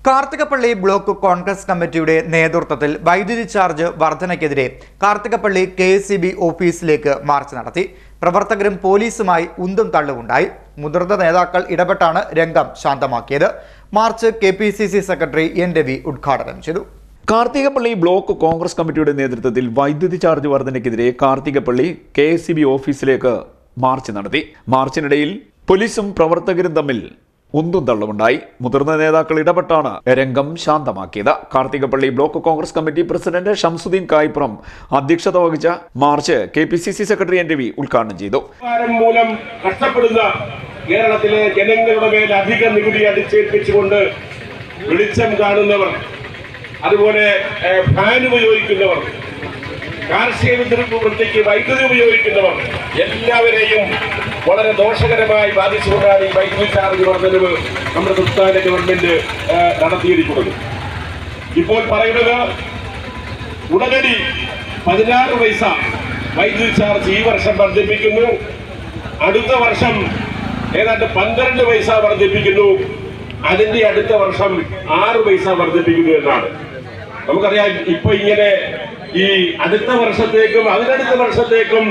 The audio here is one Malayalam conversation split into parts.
കാർത്തികപ്പള്ളി ബ്ലോക്ക് കോൺഗ്രസ് കമ്മിറ്റിയുടെ നേതൃത്വത്തിൽ വൈദ്യുതി ചാർജ് വർധനയ്ക്കെതിരെ കാർത്തികപ്പള്ളി KSEB ഓഫീസിലേക്ക് മാർച്ച് നടത്തി. പ്രവർത്തകരും പോലീസുമായി ഉന്തും തള്ളുമുണ്ടായി. മുതിർന്ന നേതാക്കൾ ഇടപെട്ടാണ് രംഗം ശാന്തമാക്കിയത്. March KPCC secretary N. Ravi ഉദ്ഘാടനം ചെയ്തു. കാർത്തികപ്പള്ളി ബ്ലോക്ക് കോൺഗ്രസ് കമ്മിറ്റിയുടെ നേതൃത്വത്തിൽ വൈദ്യുതി ചാർജ് വർധനയ്ക്കെതിരെ കാർത്തികപ്പള്ളി KSEB ഓഫീസിലേക്ക് മാർച്ച് നടത്തി. മാർച്ചിനിടയിൽ പോലീസും പ്രവർത്തകരും തമ്മിൽ ഉന്തും തള്ളുമുണ്ടായി. മുതിർന്ന നേതാക്കൾ ഇടപെട്ടാണ് രംഗം ശാന്തമാക്കിയത്. Karthikappally block Congress committee president Shamsuddin Kaipuram അധ്യക്ഷത വഹിച്ച march KPCC secretary N. Ravi ഉദ്ഘാടനം ചെയ്തു. മൂലം കഷ്ടപ്പെടുന്ന കേരളത്തിലെ ജനങ്ങളുടെ മേൽ അധിക നികുതി അടിച്ചേൽപ്പിച്ചുകൊണ്ട് വെളിച്ചം കാണുന്നവർ, അതുപോലെ ഫാൻ ഉപയോഗിക്കുന്നവർ, കാർഷിക വൃത്തിക്ക് വൈദ്യുതി ഉപയോഗിക്കുന്നവർ എല്ലാവരെയും വളരെ ദോഷകരമായി ബാധിച്ചുകൊണ്ടാണ് ഈ വൈദ്യുതി ചാർജ് വർധനവ് നമ്മുടെ സംസ്ഥാന ഗവൺമെന്റ് നടത്തിയിരിക്കുന്നത്. ഇപ്പോൾ പറയുന്നത് ഉടനടി 16 പൈസ വൈദ്യുതി ചാർജ് ഈ വർഷം വർദ്ധിപ്പിക്കുന്നു. അടുത്ത വർഷം ഏതാണ്ട് 12 പൈസ വർദ്ധിപ്പിക്കുന്നു. അതിന്റെ അടുത്ത വർഷം 6 പൈസ വർദ്ധിപ്പിക്കുന്നു എന്നാണ്. നമുക്കറിയാം, ഇപ്പൊ ഇങ്ങനെ ഈ അടുത്ത വർഷത്തേക്കും അതിനടുത്ത വർഷത്തേക്കും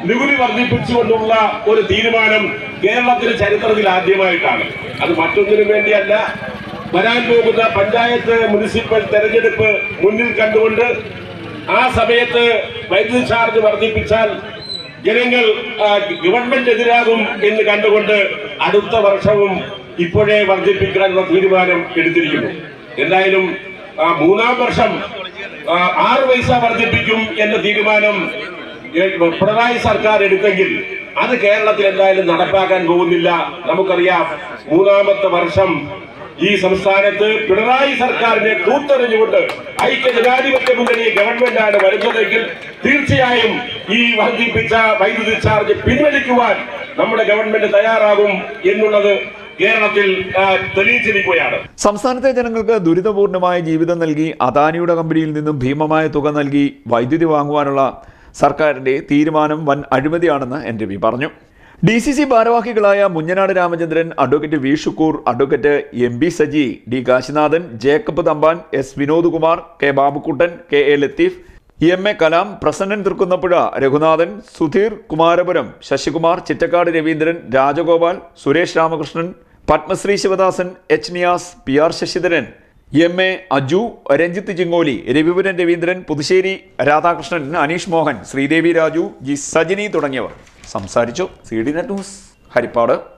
നികുതി വർദ്ധിപ്പിച്ചുകൊണ്ടുള്ള ഒരു തീരുമാനം കേരളത്തിന്റെ ചരിത്രത്തിൽ ആദ്യമായിട്ടാണ്. അത് മറ്റൊന്നിനു വേണ്ടിയല്ല, വരാൻ പോകുന്ന പഞ്ചായത്ത് മുനിസിപ്പൽ തെരഞ്ഞെടുപ്പ് മുന്നിൽ കണ്ടുകൊണ്ട് ആ സമയത്ത് വൈദ്യുതി ചാർജ് വർദ്ധിപ്പിച്ചാൽ ജനങ്ങൾ ഗവൺമെന്റ് എതിരാകും എന്ന് കണ്ടുകൊണ്ട് അടുത്ത വർഷവും ഇപ്പോഴേ വർദ്ധിപ്പിക്കാനുള്ള തീരുമാനം എടുത്തിരിക്കുന്നു. എന്തായാലും മൂന്നാം വർഷം 6 പൈസ വർദ്ധിപ്പിക്കും എന്ന തീരുമാനം പിണറായി സർക്കാർ എടുത്തെങ്കിൽ അത് കേരളത്തിൽ എന്തായാലും നടപ്പാക്കാൻ പോകുന്നില്ല. നമുക്കറിയാം, മൂന്നാമത്തെ വർഷം ഈ സംസ്ഥാനത്ത് പിണറായി സർക്കാരിനെ തൂത്തെറിഞ്ഞുകൊണ്ട് ഐക്യ ജനാധിപത്യ മുന്നണി ഗവൺമെന്റാണ് വരുന്നതെങ്കിൽ തീർച്ചയായും ഈ വർദ്ധിപ്പിച്ച വൈദ്യുതി ചാർജ് പിൻവലിക്കുവാൻ നമ്മുടെ ഗവൺമെന്റ് തയ്യാറാകും എന്നുള്ളത് കേരളത്തിൽ തെളിയിച്ചിരിക്കുകയാണ്. സംസ്ഥാനത്തെ ജനങ്ങൾക്ക് ദുരിതപൂർണമായ ജീവിതം നൽകി അദാനിയുടെ കമ്പനിയിൽ നിന്നും ഭീമമായ തുക നൽകി വൈദ്യുതി വാങ്ങുവാനുള്ള സർക്കാരിന്റെ തീരുമാനം വൻ അഴിമതിയാണെന്ന് N. രവി പറഞ്ഞു. DCC ഭാരവാഹികളായ Munjanad Ramachandran, advocate V. Shukkoor, advocate MB Saji, D. Kasinathan, Jacob Thampan, S. Vinod Kumar, K. Babukuttan, KA Latheef, MA Kalam, Prasannan Thrikkunnapuzha, Raghunathan, Sudheer, Kumarapuram, Sasikumar, Chittakkad Raveendran, Rajagopal, Suresh Ramakrishnan, Padmashree Sivadasan, H. Niyas, PR Sasidharan, MA Aju, Ranjith Chingoli, Ravipuran Raveendran, Puthussery Radhakrishnan, Aneesh Mohan, Sreedevi Raju, G. Sajini തുടങ്ങിയവർ സംസാരിച്ചു. CDNet news, Harippad.